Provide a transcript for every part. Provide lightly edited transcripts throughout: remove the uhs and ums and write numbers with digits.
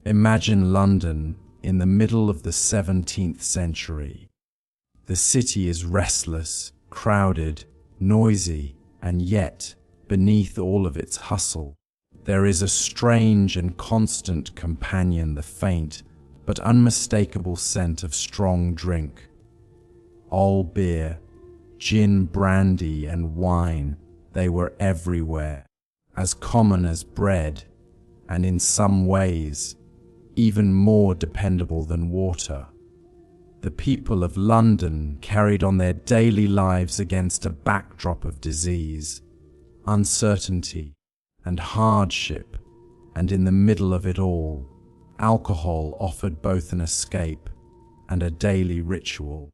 Imagine London in the middle of the 17th century. The city is restless, crowded, noisy, and yet, beneath all of its hustle, there is a strange and constant companion, the faint but unmistakable scent of strong drink. All beer, gin, brandy, and wine, they were everywhere, as common as bread, and in some ways, even more dependable than water. The people of London carried on their daily lives against a backdrop of disease, uncertainty, and hardship, and in the middle of it all, alcohol offered both an escape and a daily ritual.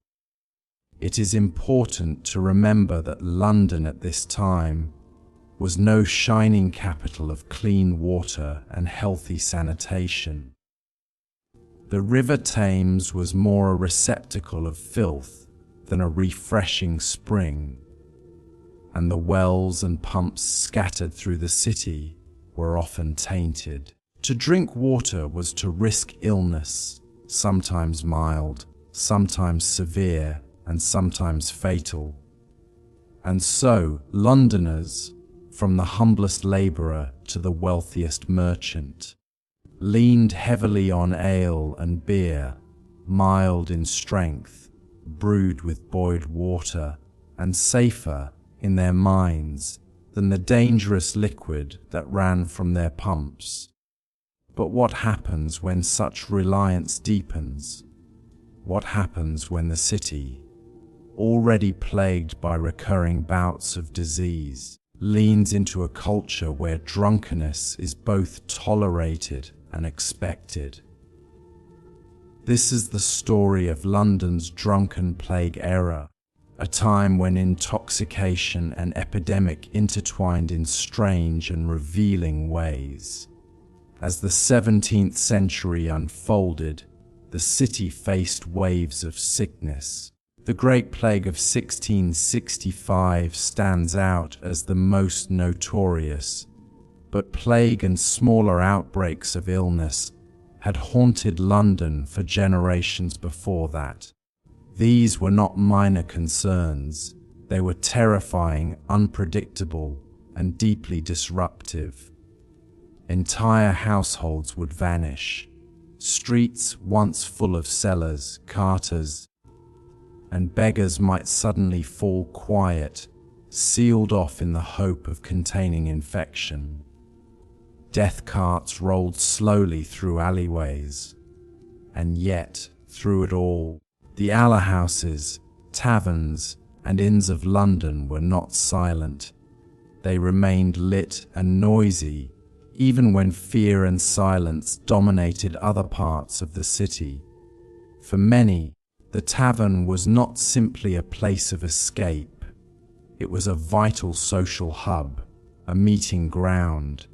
It is important to remember that London at this time was no shining capital of clean water and healthy sanitation. The River Thames was more a receptacle of filth than a refreshing spring, and the wells and pumps scattered through the city were often tainted. To drink water was to risk illness, sometimes mild, sometimes severe, and sometimes fatal. And so, Londoners, from the humblest labourer to the wealthiest merchant, leaned heavily on ale and beer, mild in strength, brewed with boiled water, and safer in their minds than the dangerous liquid that ran from their pumps. But what happens when such reliance deepens? What happens when the city, already plagued by recurring bouts of disease, leans into a culture where drunkenness is both tolerated and expected? This is the story of London's drunken plague era, a time when intoxication and epidemic intertwined in strange and revealing ways. As the 17th century unfolded, the city faced waves of sickness. The Great Plague of 1665 stands out as the most notorious, but plague and smaller outbreaks of illness had haunted London for generations before that. These were not minor concerns. They were terrifying, unpredictable, and deeply disruptive. Entire households would vanish. Streets once full of sellers, carters, and beggars might suddenly fall quiet, sealed off in the hope of containing infection. Death carts rolled slowly through alleyways, and yet, through it all, the alehouses, taverns, and inns of London were not silent. They remained lit and noisy, even when fear and silence dominated other parts of the city. For many, the tavern was not simply a place of escape. It was a vital social hub, a meeting ground,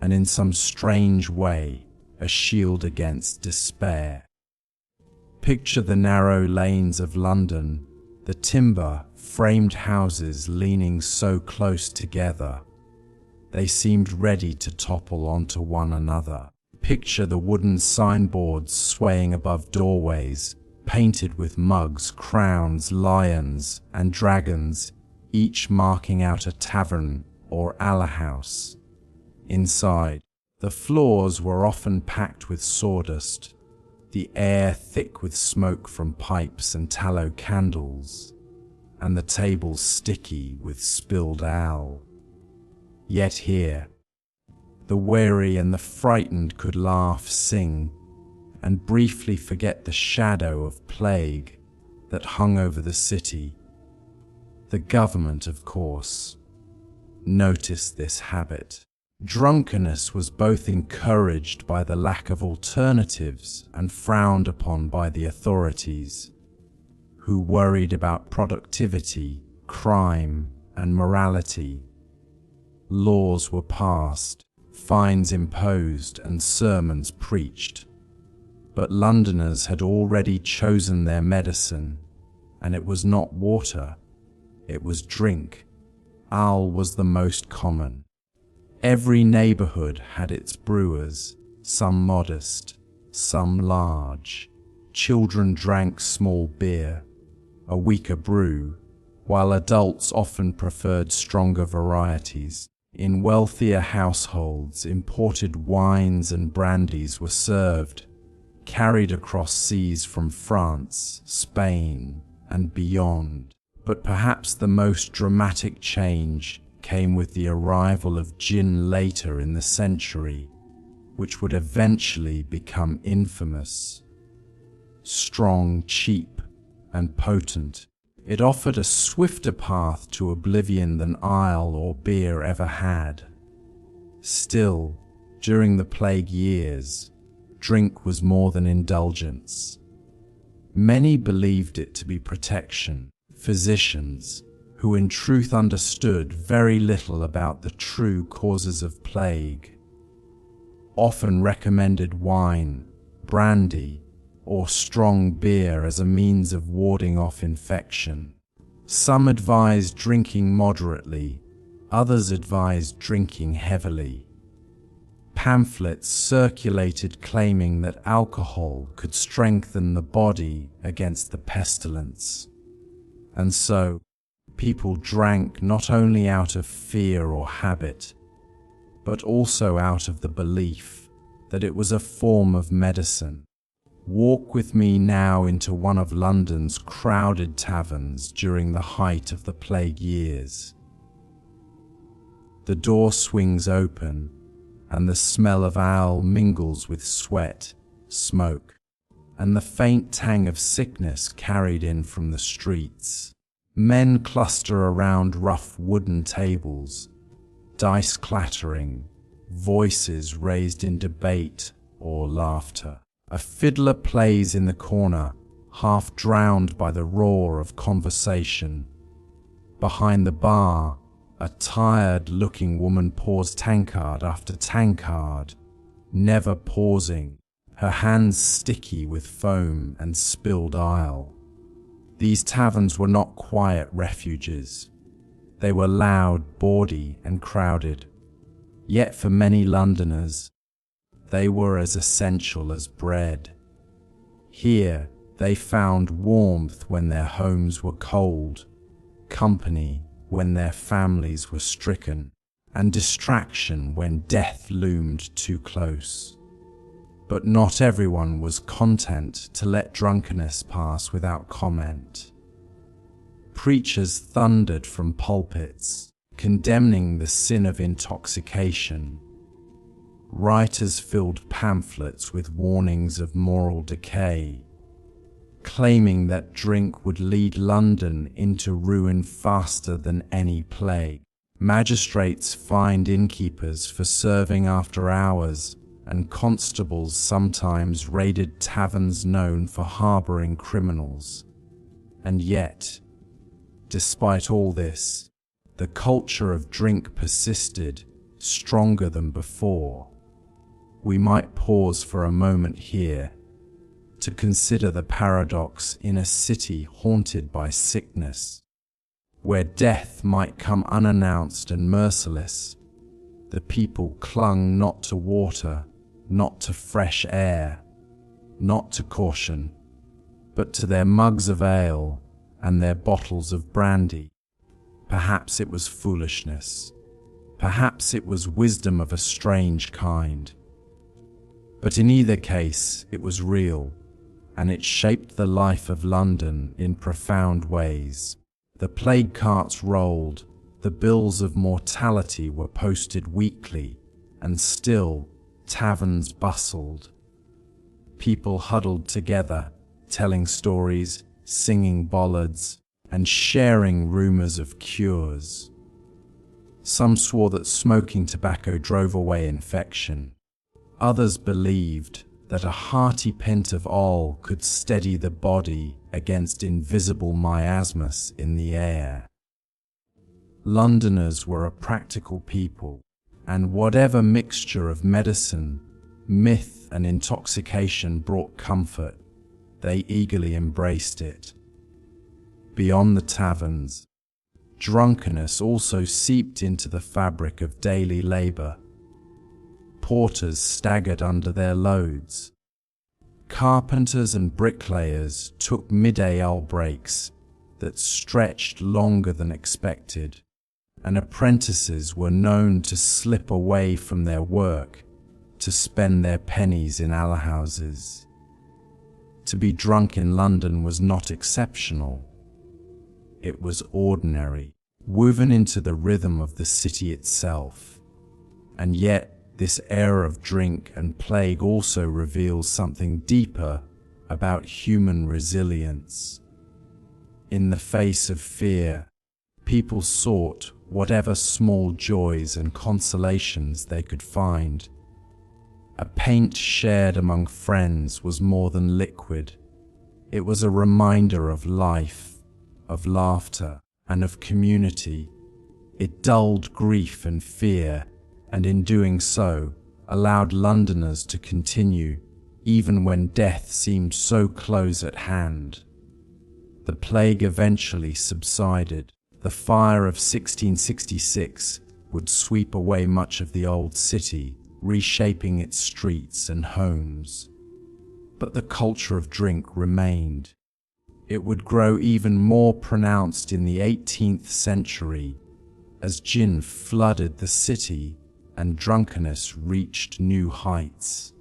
and in some strange way, a shield against despair. Picture the narrow lanes of London, the timber-framed houses leaning so close together. They seemed ready to topple onto one another. Picture the wooden signboards swaying above doorways, painted with mugs, crowns, lions, and dragons, each marking out a tavern or alehouse. Inside, the floors were often packed with sawdust, the air thick with smoke from pipes and tallow candles, and the tables sticky with spilled ale. Yet here, the weary and the frightened could laugh, sing, and briefly forget the shadow of plague that hung over the city. The government, of course, noticed this habit. Drunkenness was both encouraged by the lack of alternatives and frowned upon by the authorities, who worried about productivity, crime, and morality. Laws were passed, fines imposed, and sermons preached. But Londoners had already chosen their medicine, and it was not water, it was drink. Ale was the most common. Every neighborhood had its brewers, some modest, some large. Children drank small beer, a weaker brew, while adults often preferred stronger varieties. In wealthier households, imported wines and brandies were served, carried across seas from France, Spain, and beyond. But perhaps the most dramatic change came with the arrival of gin later in the century, which would eventually become infamous. Strong, cheap, and potent, it offered a swifter path to oblivion than ale or beer ever had. Still, during the plague years, drink was more than indulgence. Many believed it to be protection. Physicians, who in truth understood very little about the true causes of plague, often recommended wine, brandy, or strong beer as a means of warding off infection. Some advised drinking moderately, others advised drinking heavily. Pamphlets circulated claiming that alcohol could strengthen the body against the pestilence. And so, people drank not only out of fear or habit, but also out of the belief that it was a form of medicine. Walk with me now into one of London's crowded taverns during the height of the plague years. The door swings open, and the smell of ale mingles with sweat, smoke, and the faint tang of sickness carried in from the streets. Men cluster around rough wooden tables, dice clattering, voices raised in debate or laughter. A fiddler plays in the corner, half drowned by the roar of conversation. Behind the bar, a tired-looking woman pours tankard after tankard, never pausing, her hands sticky with foam and spilled ale. These taverns were not quiet refuges. They were loud, bawdy, and crowded. Yet for many Londoners, they were as essential as bread. Here, they found warmth when their homes were cold, company when their families were stricken, and distraction when death loomed too close. But not everyone was content to let drunkenness pass without comment. Preachers thundered from pulpits, condemning the sin of intoxication. Writers filled pamphlets with warnings of moral decay, claiming that drink would lead London into ruin faster than any plague. Magistrates fined innkeepers for serving after hours, and constables sometimes raided taverns known for harboring criminals. And yet, despite all this, the culture of drink persisted, stronger than before. We might pause for a moment here to consider the paradox in a city haunted by sickness, where death might come unannounced and merciless. The people clung not to water, not to fresh air, not to caution, but to their mugs of ale and their bottles of brandy. Perhaps it was foolishness. Perhaps it was wisdom of a strange kind. But in either case, it was real, and it shaped the life of London in profound ways. The plague carts rolled, the bills of mortality were posted weekly, and still taverns bustled. People huddled together, telling stories, singing ballads, and sharing rumors of cures. Some swore that smoking tobacco drove away infection. Others believed that a hearty pint of ale could steady the body against invisible miasmas in the air. Londoners were a practical people, and whatever mixture of medicine, myth, and intoxication brought comfort, they eagerly embraced it. Beyond the taverns, drunkenness also seeped into the fabric of daily labor. Porters staggered under their loads, Carpenters and bricklayers took midday ale breaks that stretched longer than expected, and apprentices were known to slip away from their work to spend their pennies in alehouses. To be drunk in London was not exceptional. It was ordinary, woven into the rhythm of the city itself. And yet, this era of drink and plague also reveals something deeper about human resilience. In the face of fear, people sought whatever small joys and consolations they could find. A pint shared among friends was more than liquid. It was a reminder of life, of laughter, and of community. It dulled grief and fear, and in doing so, allowed Londoners to continue, even when death seemed so close at hand. The plague eventually subsided. The fire of 1666 would sweep away much of the old city, reshaping its streets and homes. But the culture of drink remained. It would grow even more pronounced in the 18th century as gin flooded the city and drunkenness reached new heights.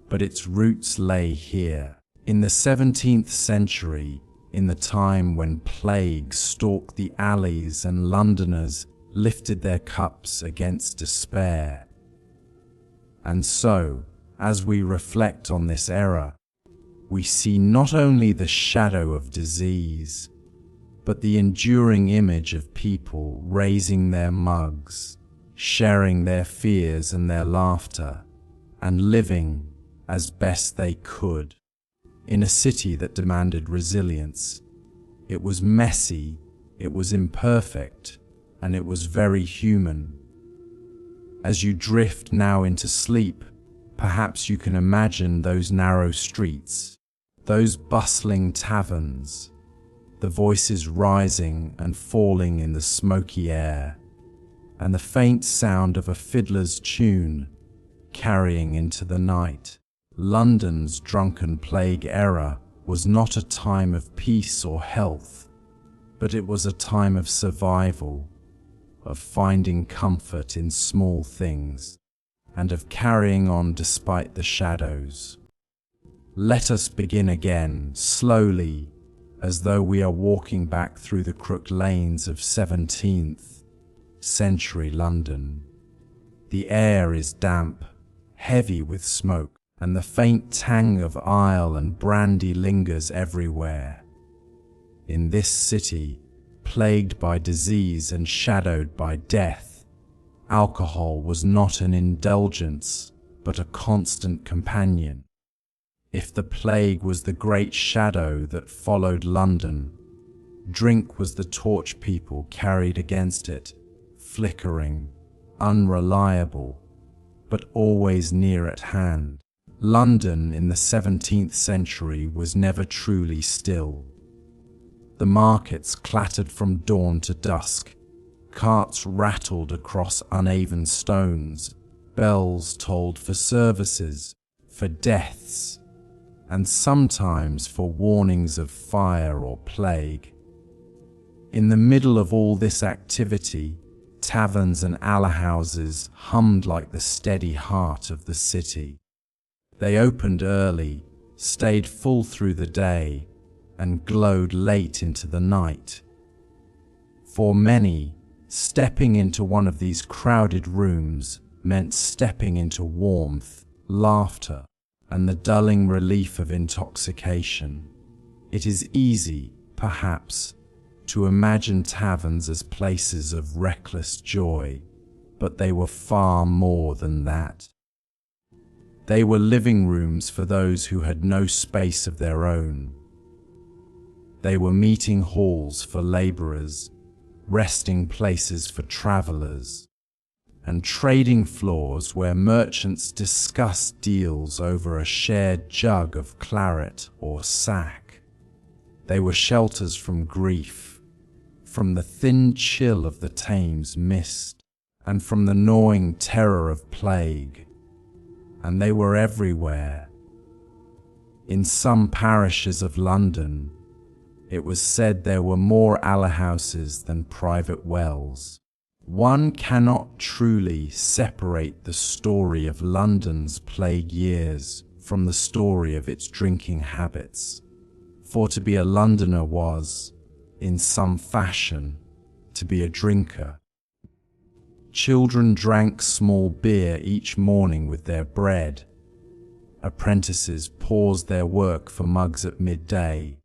But its roots lay here, in the 17th century, in the time when plague stalked the alleys and Londoners lifted their cups against despair. And so, as we reflect on this era, we see not only the shadow of disease, but the enduring image of people raising their mugs, sharing their fears and their laughter, and living as best they could in a city that demanded resilience. It was messy, it was imperfect, and it was very human. As you drift now into sleep, perhaps you can imagine those narrow streets, those bustling taverns, the voices rising and falling in the smoky air, and the faint sound of a fiddler's tune carrying into the night. London's drunken plague era was not a time of peace or health, but it was a time of survival, of finding comfort in small things, and of carrying on despite the shadows. Let us begin again, slowly, as though we are walking back through the crooked lanes of 17th-century London. The air is damp, heavy with smoke, and the faint tang of ale and brandy lingers everywhere. In this city, plagued by disease and shadowed by death, alcohol was not an indulgence, but a constant companion. If the plague was the great shadow that followed London, drink was the torch people carried against it, flickering, unreliable, but always near at hand. London in the 17th century was never truly still. The markets clattered from dawn to dusk, carts rattled across uneven stones, bells tolled for services, for deaths, and sometimes for warnings of fire or plague. In the middle of all this activity, taverns and alehouses hummed like the steady heart of the city. They opened early, stayed full through the day, and glowed late into the night. For many, stepping into one of these crowded rooms meant stepping into warmth, laughter, and the dulling relief of intoxication. It is easy, perhaps, to imagine taverns as places of reckless joy, but they were far more than that. They were living rooms for those who had no space of their own. They were meeting halls for laborers, resting places for travelers, and trading floors where merchants discussed deals over a shared jug of claret or sack. They were shelters from grief, from the thin chill of the Thames mist, and from the gnawing terror of plague. And they were everywhere. In some parishes of London, it was said there were more alehouses than private wells. One cannot truly separate the story of London's plague years from the story of its drinking habits, for to be a Londoner was, in some fashion, to be a drinker. Children drank small beer each morning with their bread. Apprentices paused their work for mugs at midday,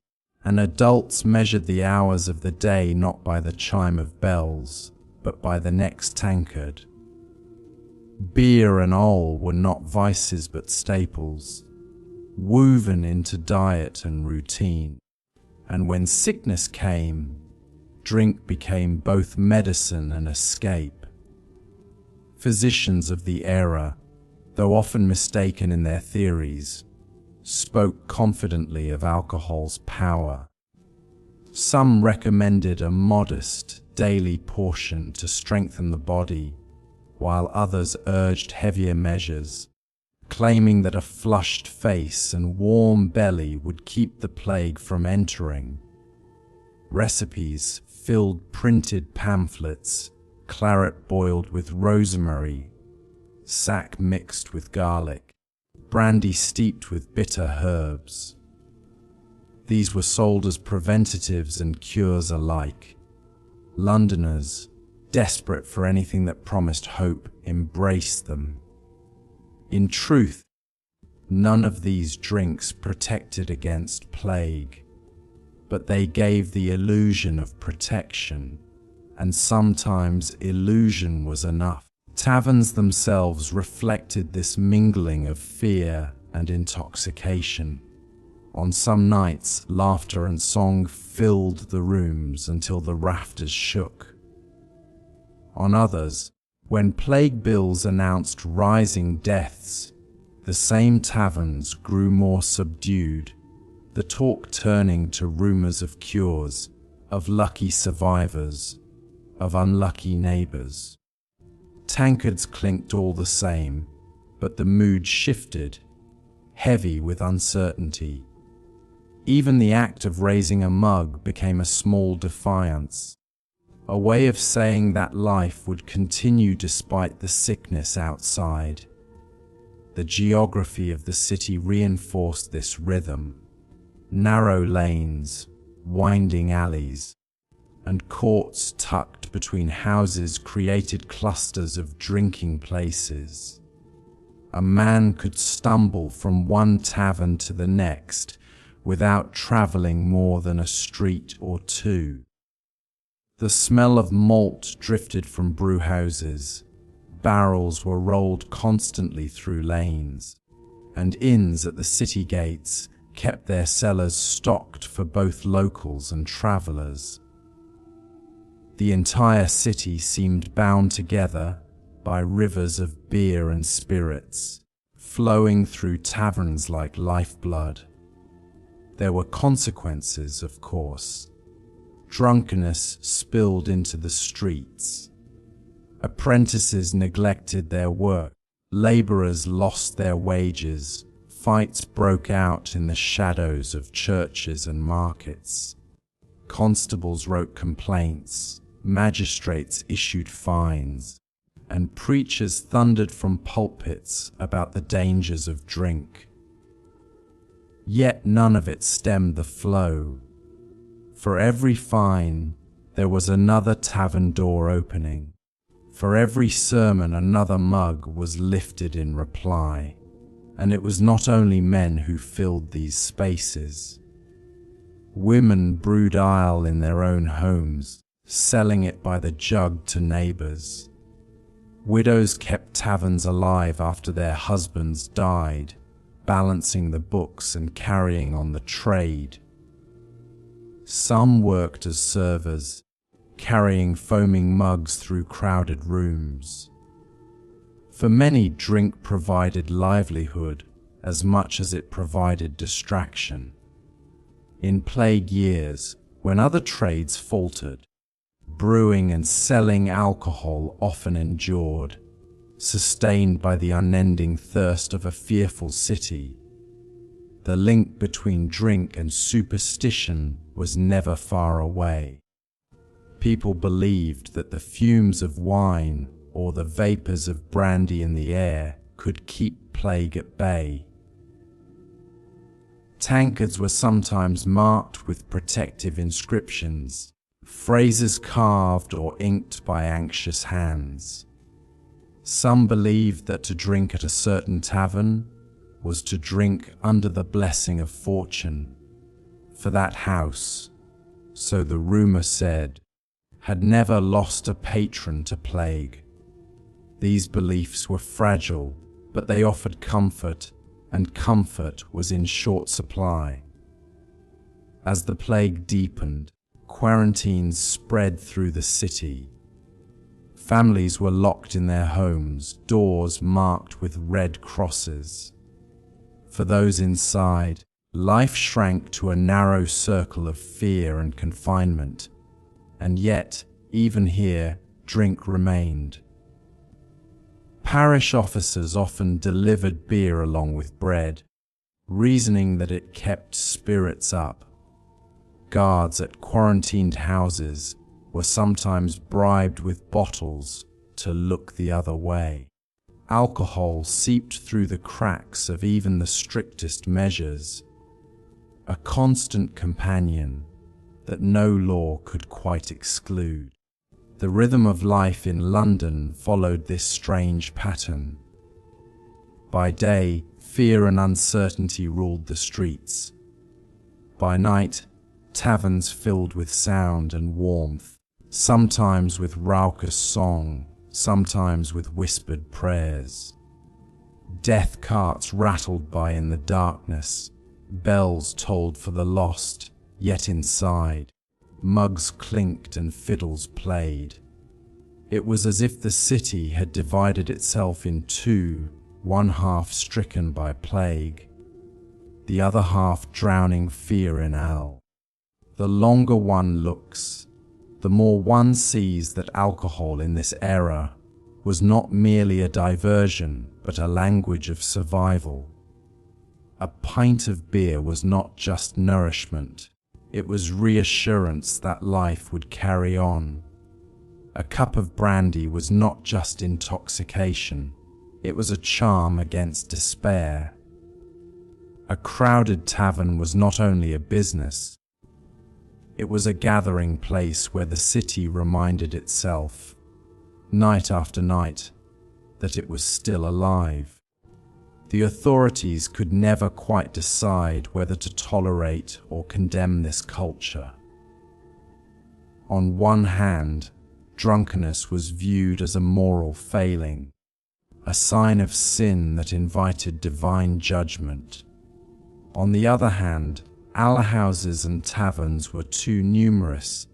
and adults measured the hours of the day not by the chime of bells, but by the next tankard. Beer and ale were not vices but staples, woven into diet and routine, and when sickness came, drink became both medicine and escape. Physicians of the era, though often mistaken in their theories, spoke confidently of alcohol's power. Some recommended a modest daily portion to strengthen the body, while others urged heavier measures, claiming that a flushed face and warm belly would keep the plague from entering. Recipes filled printed pamphlets, claret boiled with rosemary, sack mixed with garlic, brandy steeped with bitter herbs. These were sold as preventatives and cures alike. Londoners, desperate for anything that promised hope, embraced them. In truth, none of these drinks protected against plague, but they gave the illusion of protection, and sometimes illusion was enough. Taverns themselves reflected this mingling of fear and intoxication. On some nights, laughter and song filled the rooms until the rafters shook. On others, when plague bills announced rising deaths, the same taverns grew more subdued, the talk turning to rumors of cures, of lucky survivors, of unlucky neighbors. Tankards clinked all the same, but the mood shifted, heavy with uncertainty. Even the act of raising a mug became a small defiance, a way of saying that life would continue despite the sickness outside. The geography of the city reinforced this rhythm. Narrow lanes, winding alleys, and courts tucked between houses created clusters of drinking places. A man could stumble from one tavern to the next without traveling more than a street or two. The smell of malt drifted from brewhouses, barrels were rolled constantly through lanes, and inns at the city gates kept their cellars stocked for both locals and travelers. The entire city seemed bound together by rivers of beer and spirits, flowing through taverns like lifeblood. There were consequences, of course. Drunkenness spilled into the streets. Apprentices neglected their work. Laborers lost their wages. Fights broke out in the shadows of churches and markets. Constables wrote complaints. Magistrates issued fines. And preachers thundered from pulpits about the dangers of drink. Yet none of it stemmed the flow. For every fine, there was another tavern door opening. For every sermon, another mug was lifted in reply. And it was not only men who filled these spaces. Women brewed ale in their own homes, selling it by the jug to neighbors. Widows kept taverns alive after their husbands died, balancing the books and carrying on the trade. Some worked as servers, carrying foaming mugs through crowded rooms. For many, drink provided livelihood as much as it provided distraction. In plague years, when other trades faltered, brewing and selling alcohol often endured, sustained by the unending thirst of a fearful city. The link between drink and superstition was never far away. People believed that the fumes of wine or the vapors of brandy in the air could keep plague at bay. Tankards were sometimes marked with protective inscriptions, phrases carved or inked by anxious hands. Some believed that to drink at a certain tavern was to drink under the blessing of fortune, for that house, so the rumor said, had never lost a patron to plague. These beliefs were fragile, but they offered comfort, and comfort was in short supply. As the plague deepened, quarantines spread through the city. Families were locked in their homes, doors marked with red crosses. For those inside, life shrank to a narrow circle of fear and confinement. And yet, even here, drink remained. Parish officers often delivered beer along with bread, reasoning that it kept spirits up. Guards at quarantined houses were sometimes bribed with bottles to look the other way. Alcohol seeped through the cracks of even the strictest measures, a constant companion that no law could quite exclude. The rhythm of life in London followed this strange pattern. By day, fear and uncertainty ruled the streets. By night, taverns filled with sound and warmth, sometimes with raucous song, sometimes with whispered prayers. Death carts rattled by in the darkness, bells tolled for the lost, yet inside, mugs clinked and fiddles played. It was as if the city had divided itself in two, one half stricken by plague, the other half drowning fear in ale. The longer one looks, the more one sees that alcohol in this era was not merely a diversion, but a language of survival. A pint of beer was not just nourishment, it was reassurance that life would carry on. A cup of brandy was not just intoxication, it was a charm against despair. A crowded tavern was not only a business, it was a gathering place where the city reminded itself, night after night, that it was still alive. The authorities could never quite decide whether to tolerate or condemn this culture. On one hand, drunkenness was viewed as a moral failing, a sign of sin that invited divine judgment. On the other hand, alehouses and taverns were too numerous,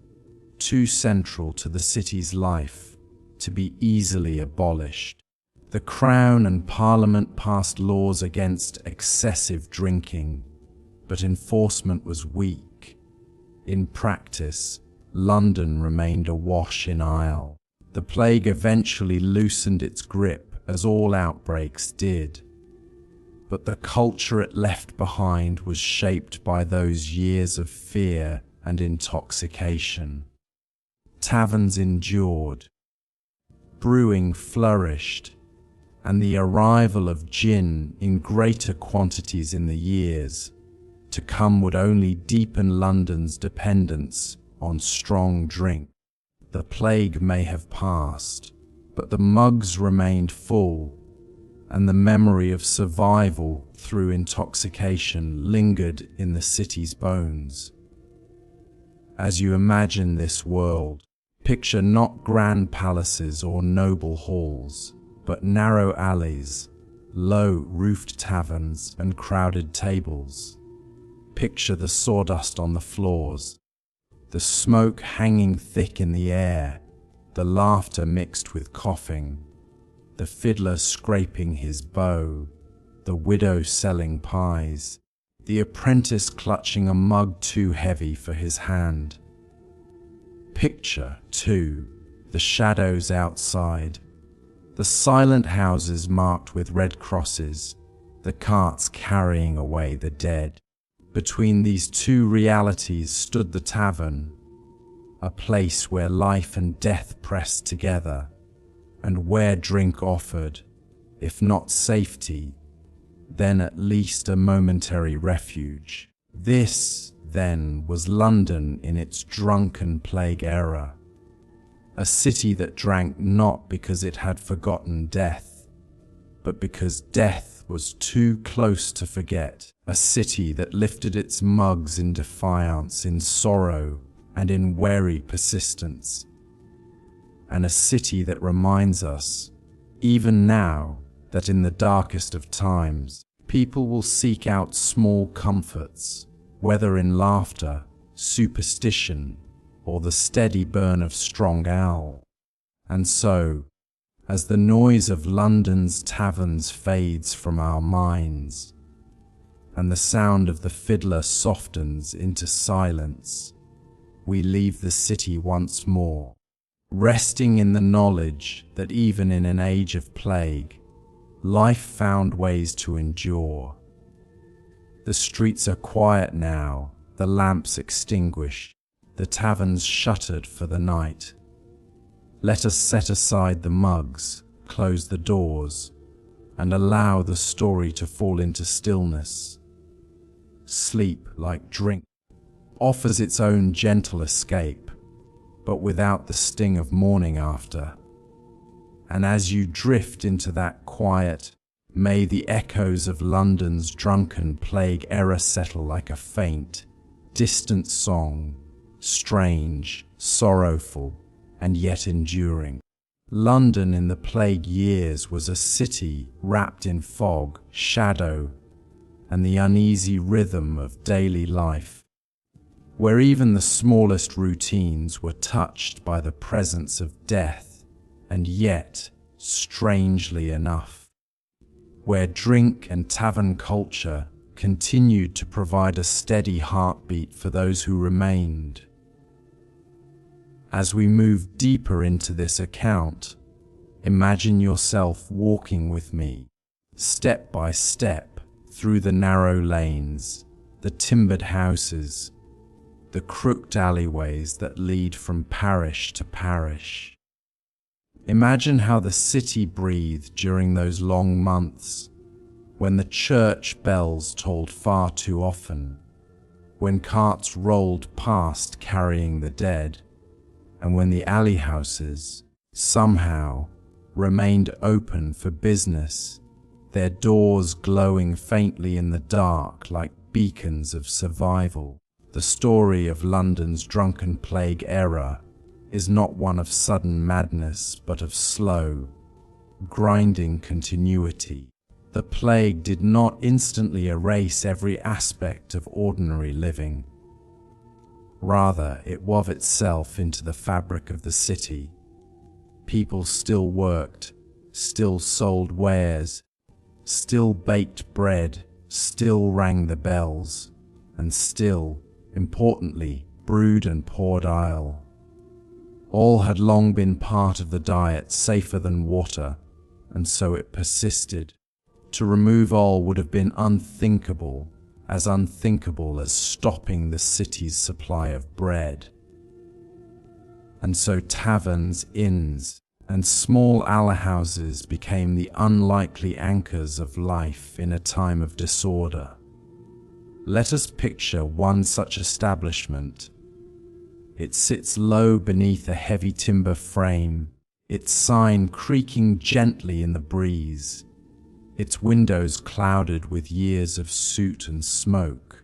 too central to the city's life, to be easily abolished. The Crown and Parliament passed laws against excessive drinking, but enforcement was weak. In practice, London remained awash in ale. The plague eventually loosened its grip, as all outbreaks did. But the culture it left behind was shaped by those years of fear and intoxication. Taverns endured, brewing flourished, and the arrival of gin in greater quantities in the years to come would only deepen London's dependence on strong drink. The plague may have passed, but the mugs remained full, and the memory of survival through intoxication lingered in the city's bones. As you imagine this world, picture not grand palaces or noble halls, but narrow alleys, low roofed taverns and crowded tables. Picture the sawdust on the floors, the smoke hanging thick in the air, the laughter mixed with coughing, the fiddler scraping his bow, the widow selling pies, the apprentice clutching a mug too heavy for his hand. Picture, too, the shadows outside, the silent houses marked with red crosses, the carts carrying away the dead. Between these two realities stood the tavern, a place where life and death pressed together, and where drink offered, if not safety, then at least a momentary refuge. This, then, was London in its drunken plague era, a city that drank not because it had forgotten death, but because death was too close to forget, a city that lifted its mugs in defiance, in sorrow, and in wary persistence, and a city that reminds us, even now, that in the darkest of times, people will seek out small comforts, whether in laughter, superstition, or the steady burn of strong ale. And so, as the noise of London's taverns fades from our minds, and the sound of the fiddler softens into silence, we leave the city once more, resting in the knowledge that even in an age of plague, life found ways to endure. The streets are quiet now, the lamps extinguished, the taverns shuttered for the night. Let us set aside the mugs, close the doors, and allow the story to fall into stillness. Sleep, like drink, offers its own gentle escape, but without the sting of morning after. And as you drift into that quiet, may the echoes of London's drunken plague era settle like a faint, distant song, strange, sorrowful, and yet enduring. London in the plague years was a city wrapped in fog, shadow, and the uneasy rhythm of daily life, where even the smallest routines were touched by the presence of death, and yet, strangely enough, where drink and tavern culture continued to provide a steady heartbeat for those who remained. As we move deeper into this account, imagine yourself walking with me, step by step, through the narrow lanes, the timbered houses, the crooked alleyways that lead from parish to parish. Imagine how the city breathed during those long months, when the church bells tolled far too often, when carts rolled past carrying the dead, and when the alley houses, somehow, remained open for business, their doors glowing faintly in the dark like beacons of survival. The story of London's drunken plague era is not one of sudden madness, but of slow, grinding continuity. The plague did not instantly erase every aspect of ordinary living. Rather, it wove itself into the fabric of the city. People still worked, still sold wares, still baked bread, still rang the bells, and still, importantly, brewed and poured ale. All had long been part of the diet, safer than water, and so it persisted. To remove all would have been unthinkable as stopping the city's supply of bread. And so taverns, inns, and small alehouses became the unlikely anchors of life in a time of disorder. Let us picture one such establishment. It sits low beneath a heavy timber frame, its sign creaking gently in the breeze, its windows clouded with years of soot and smoke.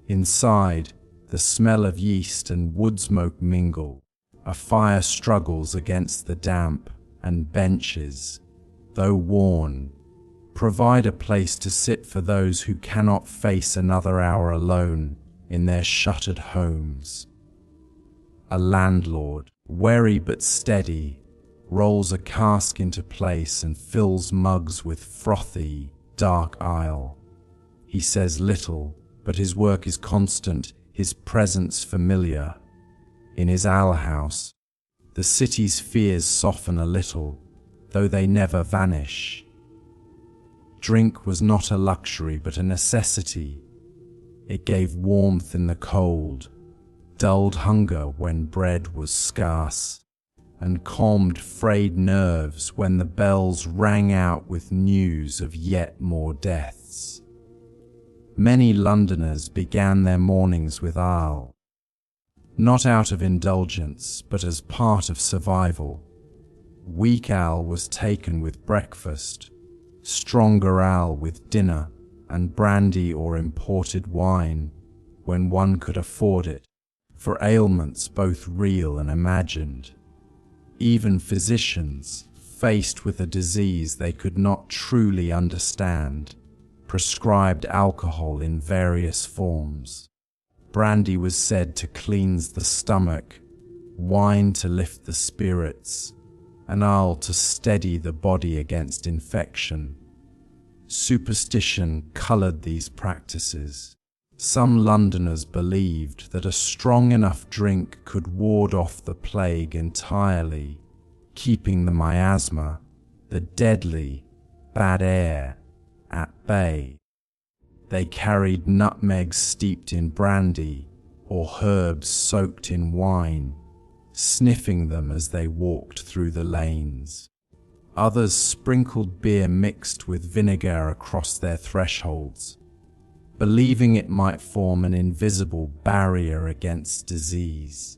Inside, the smell of yeast and wood smoke mingle. A fire struggles against the damp, and benches, though worn, provide a place to sit for those who cannot face another hour alone in their shuttered homes. A landlord, wary but steady, rolls a cask into place and fills mugs with frothy, dark ale. He says little, but his work is constant, his presence familiar. In his alehouse, the city's fears soften a little, though they never vanish. Drink was not a luxury but a necessity. It gave warmth in the cold, dulled hunger when bread was scarce, and calmed frayed nerves when the bells rang out with news of yet more deaths. Many Londoners began their mornings with ale, not out of indulgence but as part of survival. Weak ale was taken with breakfast, stronger ale with dinner, and brandy or imported wine when one could afford it, for ailments both real and imagined. Even physicians, faced with a disease they could not truly understand, prescribed alcohol in various forms. Brandy was said to cleanse the stomach, wine to lift the spirits, and ale to steady the body against infection. Superstition colored these practices. Some Londoners believed that a strong enough drink could ward off the plague entirely, keeping the miasma, the deadly, bad air, at bay. They carried nutmegs steeped in brandy or herbs soaked in wine, sniffing them as they walked through the lanes. Others sprinkled beer mixed with vinegar across their thresholds, believing it might form an invisible barrier against disease.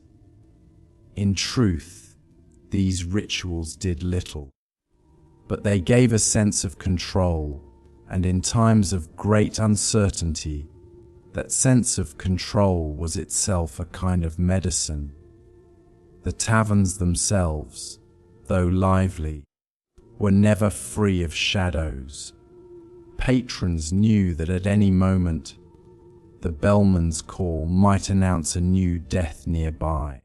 In truth, these rituals did little, but they gave a sense of control, and in times of great uncertainty, that sense of control was itself a kind of medicine. The taverns themselves, though lively, were never free of shadows. Patrons knew that at any moment, the bellman's call might announce a new death nearby.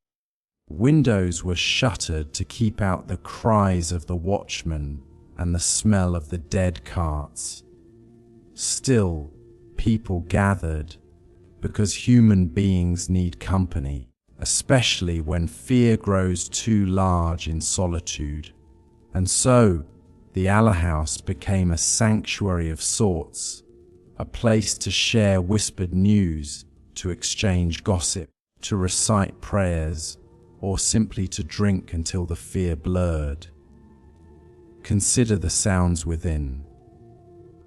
Windows were shuttered to keep out the cries of the watchman and the smell of the dead carts. Still, people gathered, because human beings need company, especially when fear grows too large in solitude. And so, the alehouse became a sanctuary of sorts, a place to share whispered news, to exchange gossip, to recite prayers, or simply to drink until the fear blurred. Consider the sounds within.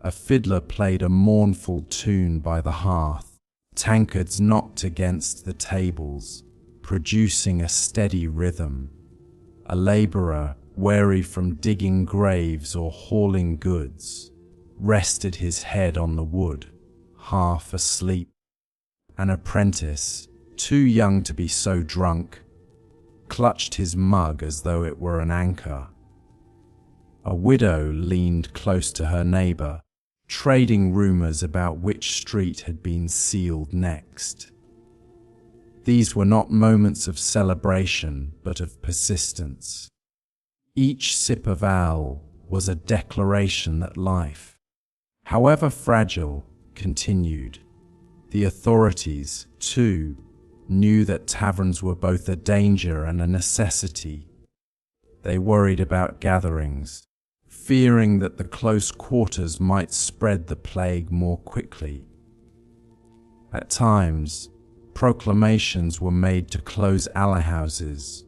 A fiddler played a mournful tune by the hearth. Tankards knocked against the tables, producing a steady rhythm. A labourer, weary from digging graves or hauling goods, rested his head on the wood, half asleep. An apprentice, too young to be so drunk, clutched his mug as though it were an anchor. A widow leaned close to her neighbour, trading rumours about which street had been sealed next. These were not moments of celebration, but of persistence. Each sip of ale was a declaration that life, however fragile, continued. The authorities, too, knew that taverns were both a danger and a necessity. They worried about gatherings, fearing that the close quarters might spread the plague more quickly. At times, proclamations were made to close alehouses,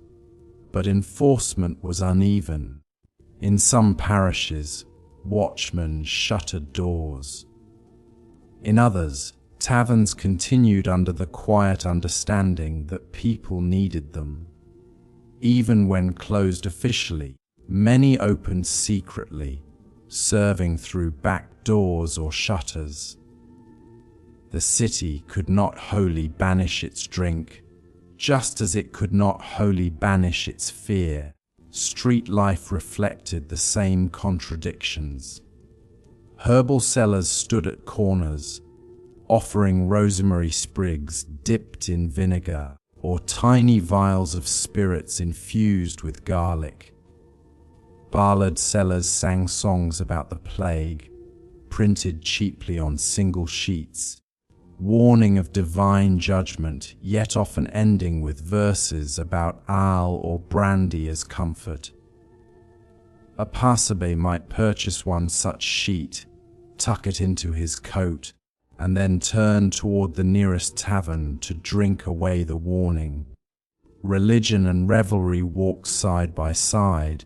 but enforcement was uneven. In some parishes, watchmen shuttered doors. In others, taverns continued under the quiet understanding that people needed them. Even when closed officially, many opened secretly, serving through back doors or shutters. The city could not wholly banish its drink, just as it could not wholly banish its fear. Street life reflected the same contradictions. Herbal sellers stood at corners, offering rosemary sprigs dipped in vinegar, or tiny vials of spirits infused with garlic. Ballad sellers sang songs about the plague, printed cheaply on single sheets, warning of divine judgment, yet often ending with verses about ale or brandy as comfort. A passerby might purchase one such sheet, tuck it into his coat, and then turn toward the nearest tavern to drink away the warning. Religion and revelry walked side by side,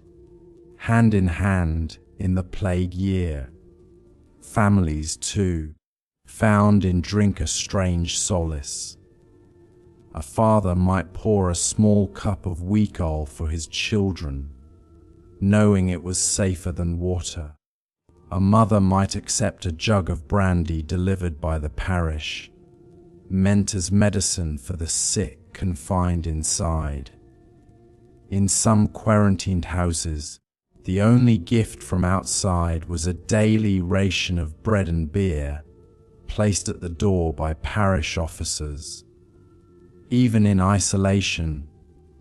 hand in hand in the plague year. Families, too, found in drink a strange solace. A father might pour a small cup of weak ale for his children, knowing it was safer than water. A mother might accept a jug of brandy delivered by the parish, meant as medicine for the sick confined inside. In some quarantined houses, the only gift from outside was a daily ration of bread and beer, placed at the door by parish officers. Even in isolation,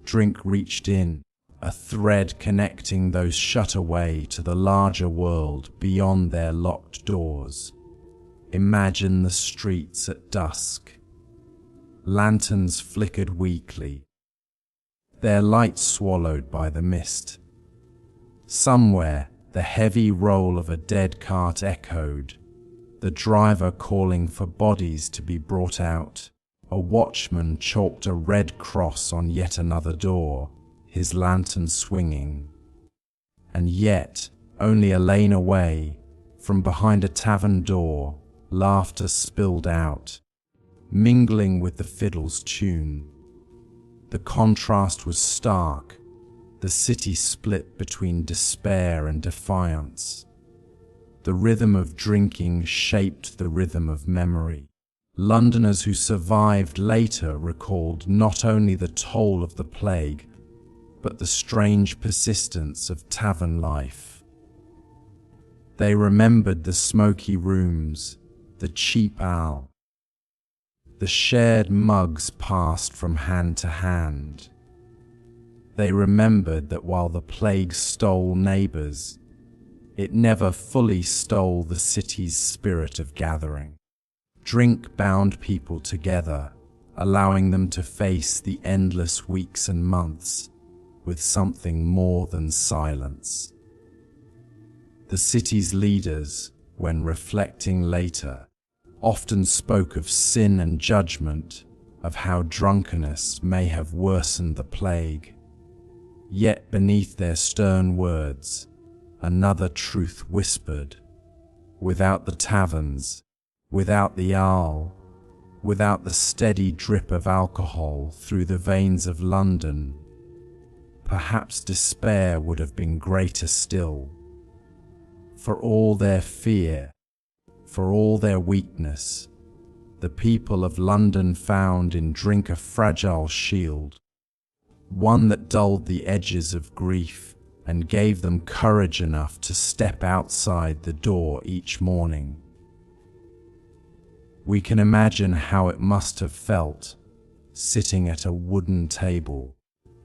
drink reached in, a thread connecting those shut away to the larger world beyond their locked doors. Imagine the streets at dusk. Lanterns flickered weakly, their light swallowed by the mist. Somewhere, the heavy roll of a dead cart echoed, the driver calling for bodies to be brought out. A watchman chalked a red cross on yet another door, his lantern swinging. And yet, only a lane away, from behind a tavern door, laughter spilled out, mingling with the fiddle's tune. The contrast was stark. The city split between despair and defiance. The rhythm of drinking shaped the rhythm of memory. Londoners who survived later recalled not only the toll of the plague, but the strange persistence of tavern life. They remembered the smoky rooms, the cheap ale, the shared mugs passed from hand to hand. They remembered that while the plague stole neighbors, it never fully stole the city's spirit of gathering. Drink bound people together, allowing them to face the endless weeks and months with something more than silence. The city's leaders, when reflecting later, often spoke of sin and judgment, of how drunkenness may have worsened the plague. Yet beneath their stern words, another truth whispered. Without the taverns, without the ale, without the steady drip of alcohol through the veins of London, perhaps despair would have been greater still. For all their fear, for all their weakness, the people of London found in drink a fragile shield, one that dulled the edges of grief and gave them courage enough to step outside the door each morning. We can imagine how it must have felt, sitting at a wooden table,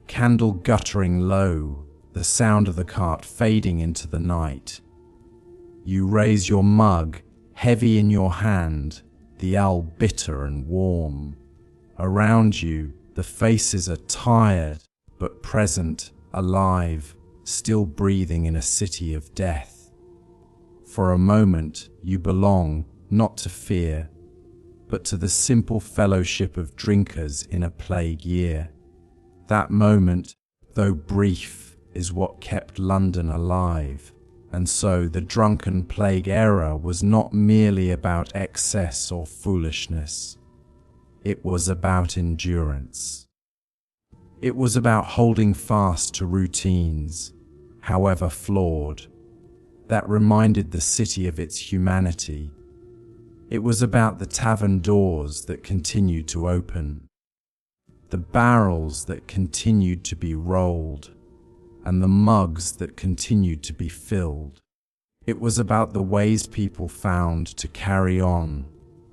candle guttering low, the sound of the cart fading into the night. You raise your mug, heavy in your hand, the ale bitter and warm. Around you, the faces are tired, but present, alive, still breathing in a city of death. For a moment, you belong, not to fear, but to the simple fellowship of drinkers in a plague year. That moment, though brief, is what kept London alive. And so the drunken plague era was not merely about excess or foolishness. It was about endurance. It was about holding fast to routines, however flawed, that reminded the city of its humanity. It was about the tavern doors that continued to open, the barrels that continued to be rolled, and the mugs that continued to be filled. It was about the ways people found to carry on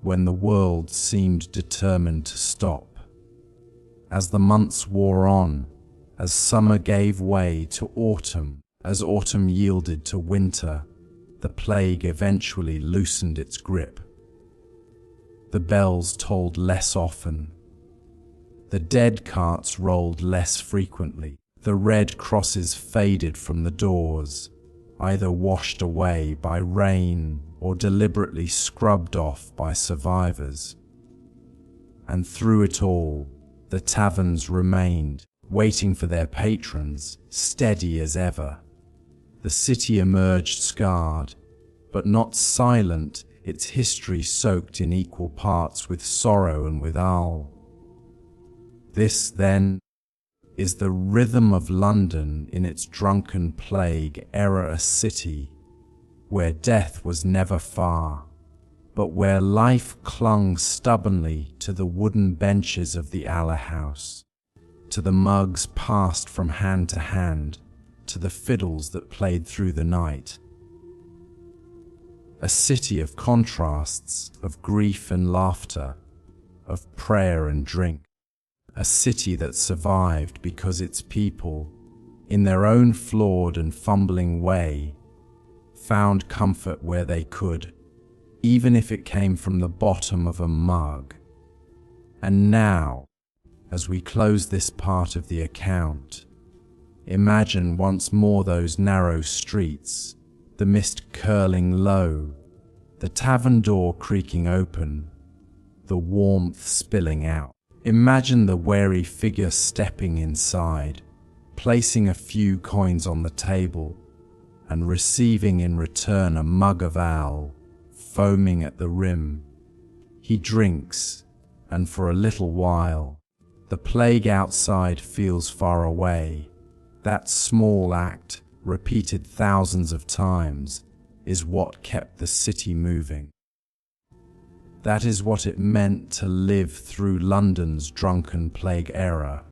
when the world seemed determined to stop. As the months wore on, as summer gave way to autumn, as autumn yielded to winter, the plague eventually loosened its grip. The bells tolled less often. The dead carts rolled less frequently. The red crosses faded from the doors, either washed away by rain or deliberately scrubbed off by survivors. And through it all, the taverns remained, waiting for their patrons, steady as ever. The city emerged scarred, but not silent, its history soaked in equal parts with sorrow and with owl. This, then, is the rhythm of London in its drunken plague era, a city where death was never far, but where life clung stubbornly to the wooden benches of the alehouse, to the mugs passed from hand to hand, to the fiddles that played through the night. A city of contrasts, of grief and laughter, of prayer and drink. A city that survived because its people, in their own flawed and fumbling way, found comfort where they could, even if it came from the bottom of a mug. And now, as we close this part of the account, imagine once more those narrow streets, the mist curling low, the tavern door creaking open, the warmth spilling out. Imagine the wary figure stepping inside, placing a few coins on the table, and receiving in return a mug of ale, foaming at the rim. He drinks, and for a little while, the plague outside feels far away. That small act, repeated thousands of times, is what kept the city moving. That is what it meant to live through London's drunken plague era.